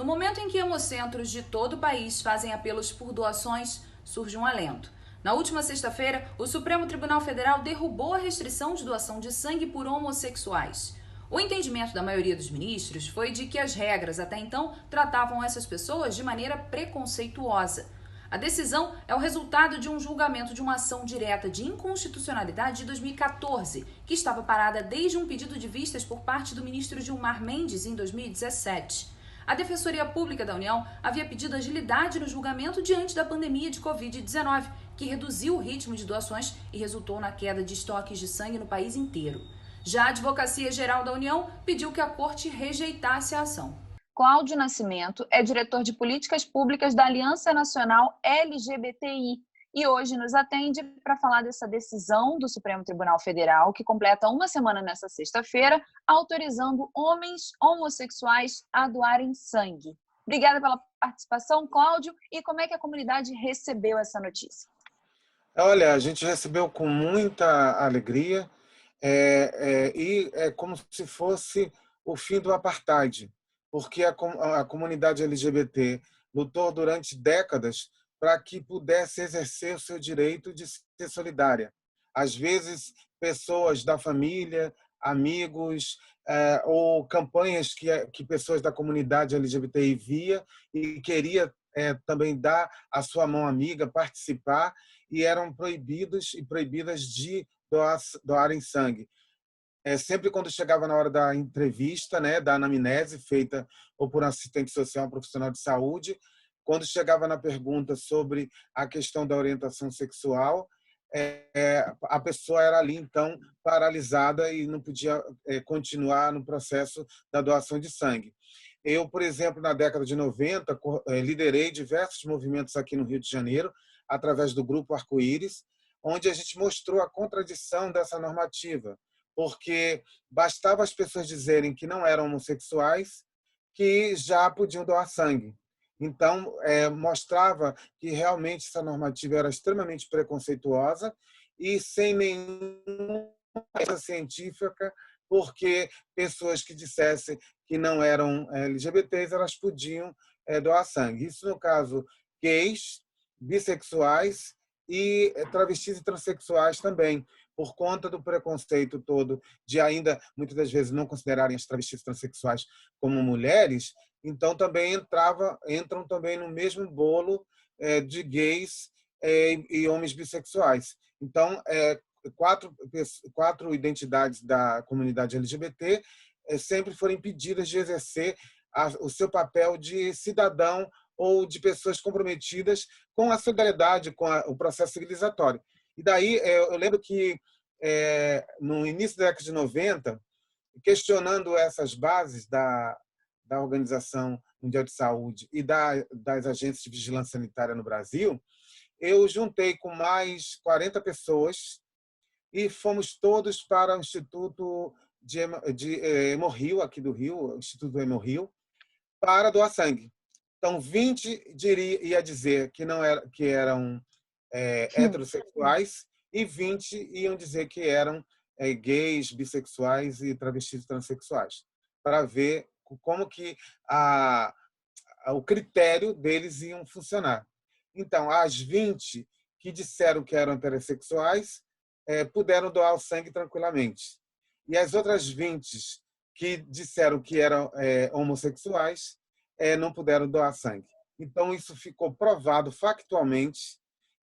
momento em que hemocentros de todo o país fazem apelos por doações, surge um alento. Na última sexta-feira, o Supremo Tribunal Federal derrubou a restrição de doação de sangue por homossexuais. O entendimento da maioria dos ministros foi de que as regras até então tratavam essas pessoas de maneira preconceituosa. A decisão é o resultado de um julgamento de uma ação direta de inconstitucionalidade de 2014, que estava parada desde um pedido de vistas por parte do ministro Gilmar Mendes em 2017. A Defensoria Pública da União havia pedido agilidade no julgamento diante da pandemia de Covid-19, que reduziu o ritmo de doações e resultou na queda de estoques de sangue no país inteiro. Já a Advocacia Geral da União pediu que a Corte rejeitasse a ação. Cláudio Nascimento é diretor de Políticas Públicas da Aliança Nacional LGBTI e hoje nos atende para falar dessa decisão do Supremo Tribunal Federal, que completa uma semana nesta sexta-feira, autorizando homens homossexuais a doarem sangue. Obrigada pela participação, Cláudio. E como é que a comunidade recebeu essa notícia? Olha, a gente recebeu com muita alegria e é como se fosse o fim do apartheid, porque a comunidade LGBT lutou durante décadas para que pudesse exercer o seu direito de ser solidária. Às vezes, pessoas da família, amigos, ou campanhas que pessoas da comunidade LGBTI via e queria também dar a sua mão amiga, participar, e eram proibidos e proibidas de doarem sangue. Sempre quando chegava na hora da entrevista, né, da anamnese feita ou por um assistente social, um profissional de saúde, quando chegava na pergunta sobre a questão da orientação sexual, a pessoa era ali, então, paralisada e não podia continuar no processo da doação de sangue. Eu, por exemplo, na década de 90, liderei diversos movimentos aqui no Rio de Janeiro, através do Grupo Arco-Íris, onde a gente mostrou a contradição dessa normativa, porque bastava as pessoas dizerem que não eram homossexuais que já podiam doar sangue. Então, mostrava que realmente essa normativa era extremamente preconceituosa e sem nenhuma base científica, porque pessoas que dissessem que não eram LGBTs, elas podiam doar sangue. Isso no caso gays, bissexuais e travestis e transexuais também, por conta do preconceito todo de ainda, muitas das vezes, não considerarem as travestis e transexuais como mulheres, então também entram também no mesmo bolo de gays e homens bissexuais. Então, quatro identidades da comunidade LGBT sempre foram impedidas de exercer o seu papel de cidadão ou de pessoas comprometidas com a solidariedade, com o processo civilizatório. E daí, eu lembro que, no início da década de 90, questionando essas bases da Organização Mundial de Saúde e das agências de vigilância sanitária no Brasil, eu juntei com mais 40 pessoas e fomos todos para o Instituto de Hemorrio, aqui do Rio, o Instituto do Hemorrio, para doar sangue. Então, 20 ia dizer que eram heterossexuais e 20 iam dizer que eram gays, bissexuais e travestis transexuais, para ver como que o critério deles iam funcionar. Então, as 20 que disseram que eram heterossexuais puderam doar o sangue tranquilamente. E as outras 20 que disseram que eram homossexuais não puderam doar sangue. Então, isso ficou provado factualmente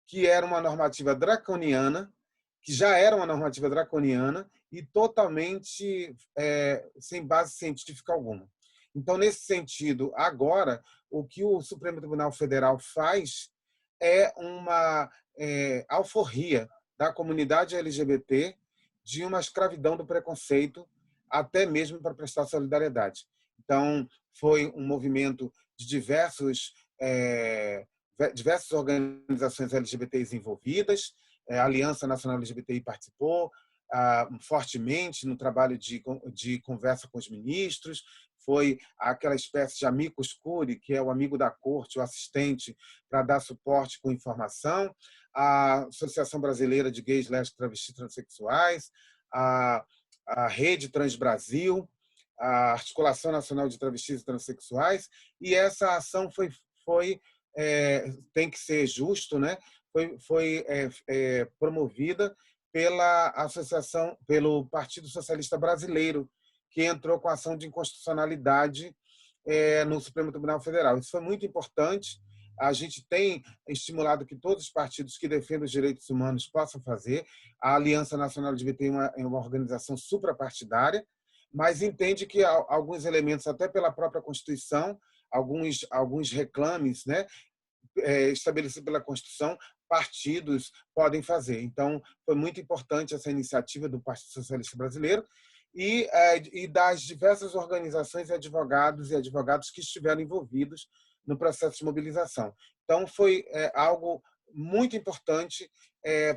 que era uma normativa draconiana, que já era uma normativa draconiana e totalmente sem base científica alguma. Então, nesse sentido, agora, o que o Supremo Tribunal Federal faz é uma alforria da comunidade LGBT de uma escravidão do preconceito, até mesmo para prestar solidariedade. Então, foi um movimento de diversas organizações LGBTs envolvidas, a Aliança Nacional LGBTI participou fortemente no trabalho de conversa com os ministros, foi aquela espécie de amicus curiae, que é o amigo da corte, o assistente, para dar suporte com informação, a Associação Brasileira de Gays, Lésbicas, Travestis e Transsexuais, a Rede Trans Brasil, a Articulação Nacional de Travestis e Transsexuais, e essa ação tem que ser justo, né? Foi promovida pela associação, pelo Partido Socialista Brasileiro, que entrou com a ação de inconstitucionalidade no Supremo Tribunal Federal. Isso foi muito importante. A gente tem estimulado que todos os partidos que defendem os direitos humanos possam fazer. A Aliança Nacional LGBT é uma organização suprapartidária, mas entende que alguns elementos, até pela própria Constituição, alguns reclames, né, estabelecidos pela Constituição, partidos podem fazer. Então, foi muito importante essa iniciativa do Partido Socialista Brasileiro e das diversas organizações e advogados que estiveram envolvidos no processo de mobilização. Então, foi algo muito importante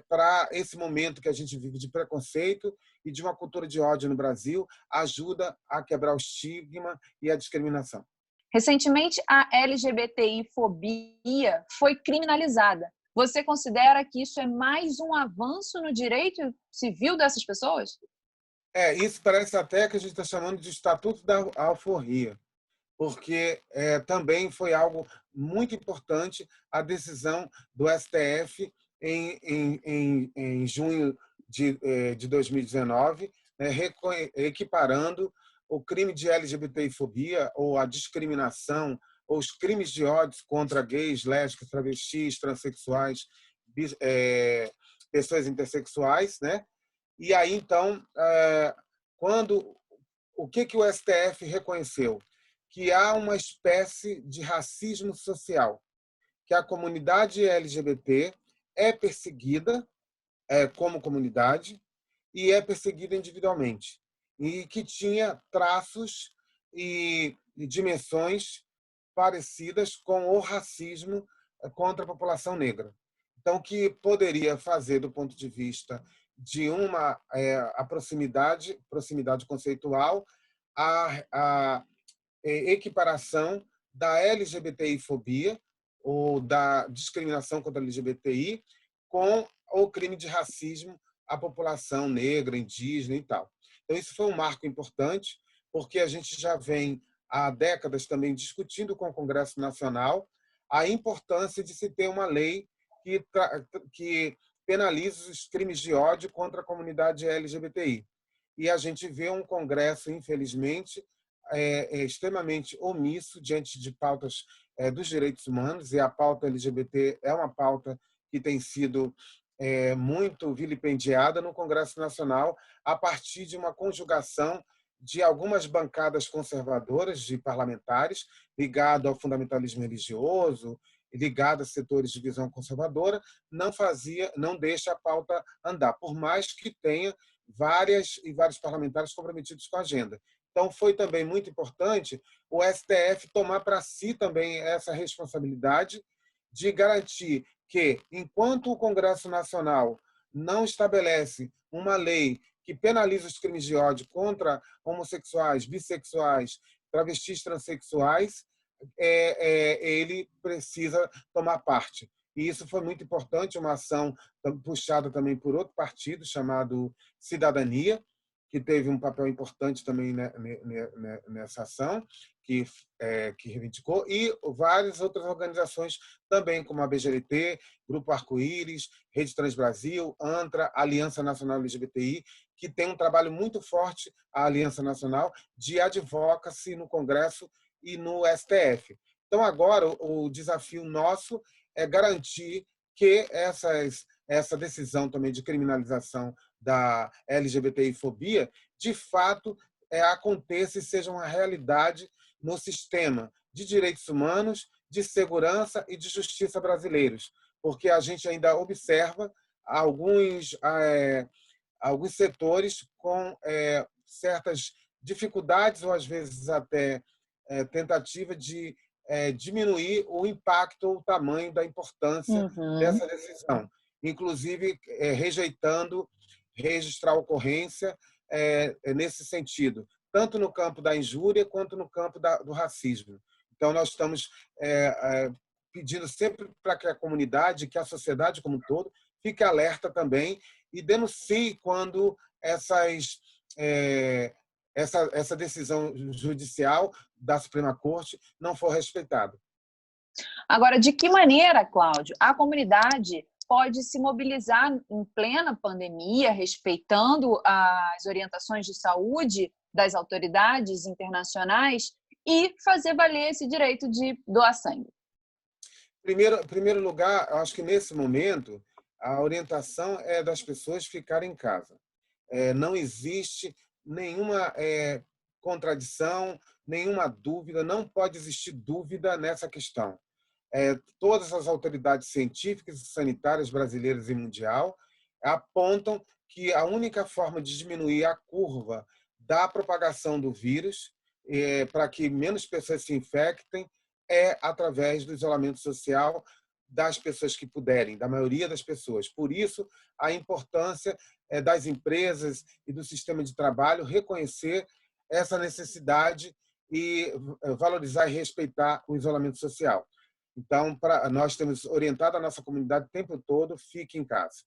para esse momento que a gente vive de preconceito e de uma cultura de ódio no Brasil, ajuda a quebrar o estigma e a discriminação. Recentemente, a LGBTI-fobia foi criminalizada. Você considera que isso é mais um avanço no direito civil dessas pessoas? Isso parece até que a gente está chamando de Estatuto da Alforria, porque também foi algo muito importante a decisão do STF em junho de 2019, né, equiparando o crime de LGBTI-fobia ou a discriminação ou os crimes de ódio contra gays, lésbicas, travestis, transexuais, pessoas intersexuais, né? E aí, então, o que o STF reconheceu? Que há uma espécie de racismo social, que a comunidade LGBT é perseguida como comunidade e é perseguida individualmente, e que tinha traços e dimensões parecidas com o racismo contra a população negra. Então, que poderia fazer, do ponto de vista de a proximidade conceitual, a equiparação da LGBTI-fobia ou da discriminação contra a LGBTI com o crime de racismo à população negra, indígena e tal. Então, isso foi um marco importante, porque a gente já vem há décadas também discutindo com o Congresso Nacional a importância de se ter uma lei que penalize os crimes de ódio contra a comunidade LGBTI. E a gente vê um Congresso, infelizmente, extremamente omisso diante de pautas dos direitos humanos, e a pauta LGBT é uma pauta que tem sido muito vilipendiada no Congresso Nacional a partir de uma conjugação de algumas bancadas conservadoras de parlamentares ligado ao fundamentalismo religioso, ligado a setores de visão conservadora, não deixa a pauta andar, por mais que tenha vários parlamentares comprometidos com a agenda. Então, foi também muito importante o STF tomar para si também essa responsabilidade de garantir que, enquanto o Congresso Nacional não estabelece uma lei que penaliza os crimes de ódio contra homossexuais, bissexuais, travestis, transexuais, ele precisa tomar parte. E isso foi muito importante, uma ação puxada também por outro partido, chamado Cidadania, que teve um papel importante também nessa ação, que reivindicou, e várias outras organizações também, como a BGLT, Grupo Arco-Íris, Rede Transbrasil, ANTRA, Aliança Nacional LGBTI, que tem um trabalho muito forte, a Aliança Nacional, de advocacy no Congresso e no STF. Então, agora, o desafio nosso é garantir que essa decisão também de criminalização da LGBTI-fobia, de fato, aconteça e seja uma realidade no sistema de direitos humanos, de segurança e de justiça brasileiros, porque a gente ainda observa alguns setores com certas dificuldades ou, às vezes, até tentativa de diminuir o impacto ou o tamanho da importância dessa decisão, inclusive rejeitando registrar ocorrência nesse sentido, tanto no campo da injúria quanto no campo do racismo. Então, nós estamos pedindo sempre para que a comunidade, que a sociedade como um todo, fique alerta também e denuncie quando essa decisão judicial da Suprema Corte não for respeitada. Agora, de que maneira, Cláudio, a comunidade pode se mobilizar em plena pandemia, respeitando as orientações de saúde das autoridades internacionais e fazer valer esse direito de doar sangue? Em primeiro lugar, eu acho que nesse momento a orientação é das pessoas ficarem em casa. Não existe nenhuma contradição, nenhuma dúvida, não pode existir dúvida nessa questão. Todas as autoridades científicas e sanitárias brasileiras e mundial apontam que a única forma de diminuir a curva da propagação do vírus, para que menos pessoas se infectem, é através do isolamento social das pessoas que puderem, da maioria das pessoas. Por isso, a importância das empresas e do sistema de trabalho reconhecer essa necessidade e valorizar e respeitar o isolamento social. Então, nós temos orientado a nossa comunidade o tempo todo, fique em casa.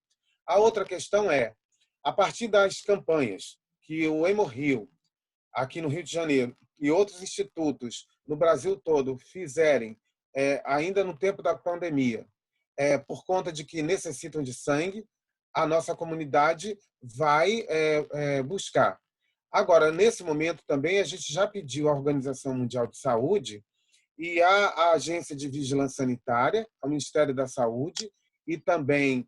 A outra questão é, a partir das campanhas que o Hemorrio, aqui no Rio de Janeiro, e outros institutos no Brasil todo fizerem, ainda no tempo da pandemia, por conta de que necessitam de sangue, a nossa comunidade vai buscar. Agora, nesse momento também, a gente já pediu à Organização Mundial de Saúde e à Agência de Vigilância Sanitária, ao Ministério da Saúde e também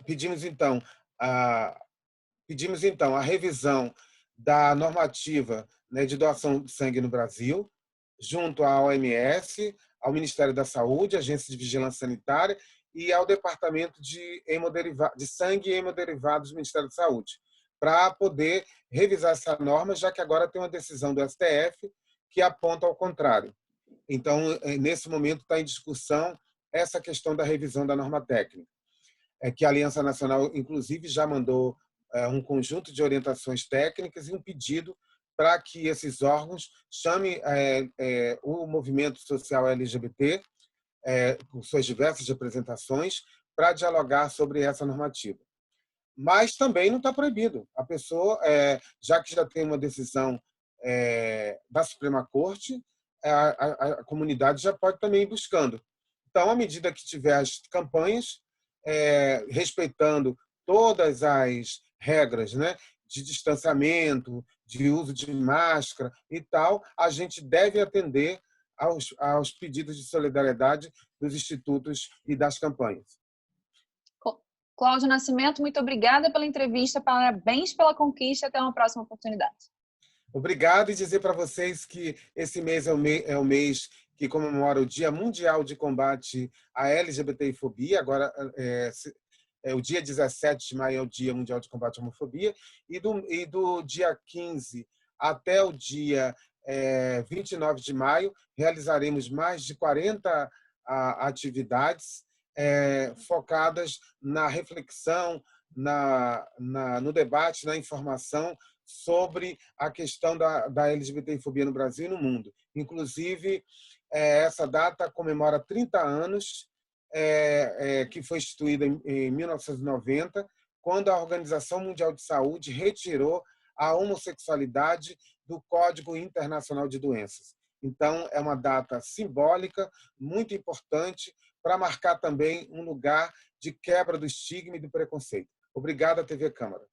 pedimos então a revisão da normativa, né, de doação de sangue no Brasil, junto à OMS, ao Ministério da Saúde, à Agência de Vigilância Sanitária e ao Departamento de Sangue e Hemoderivados do Ministério da Saúde, para poder revisar essa norma, já que agora tem uma decisão do STF que aponta ao contrário. Então, nesse momento, está em discussão essa questão da revisão da norma técnica, que a Aliança Nacional, inclusive, já mandou um conjunto de orientações técnicas e um pedido para que esses órgãos chamem o movimento social LGBT, com suas diversas representações, para dialogar sobre essa normativa. Mas também não está proibido. A pessoa, já que já tem uma decisão da Suprema Corte, a comunidade já pode também ir buscando. Então, à medida que tiver as campanhas, respeitando todas as regras, né, de distanciamento, de uso de máscara e tal, a gente deve atender aos pedidos de solidariedade dos institutos e das campanhas. Cláudio Nascimento, muito obrigada pela entrevista, parabéns pela conquista, até uma próxima oportunidade. Obrigado, e dizer para vocês que esse mês é o mês que comemora o Dia Mundial de Combate à LGBTfobia, agora o dia 17 de maio é o Dia Mundial de Combate à Homofobia, e do dia 15 até o dia 29 de maio, realizaremos mais de 40 atividades focadas na reflexão, no debate, na informação sobre a questão da LGBTfobia no Brasil e no mundo. Inclusive, essa data comemora 30 anos, que foi instituída em 1990, quando a Organização Mundial de Saúde retirou a homossexualidade do Código Internacional de Doenças. Então, é uma data simbólica, muito importante, para marcar também um lugar de quebra do estigma e do preconceito. Obrigado, TV Câmara.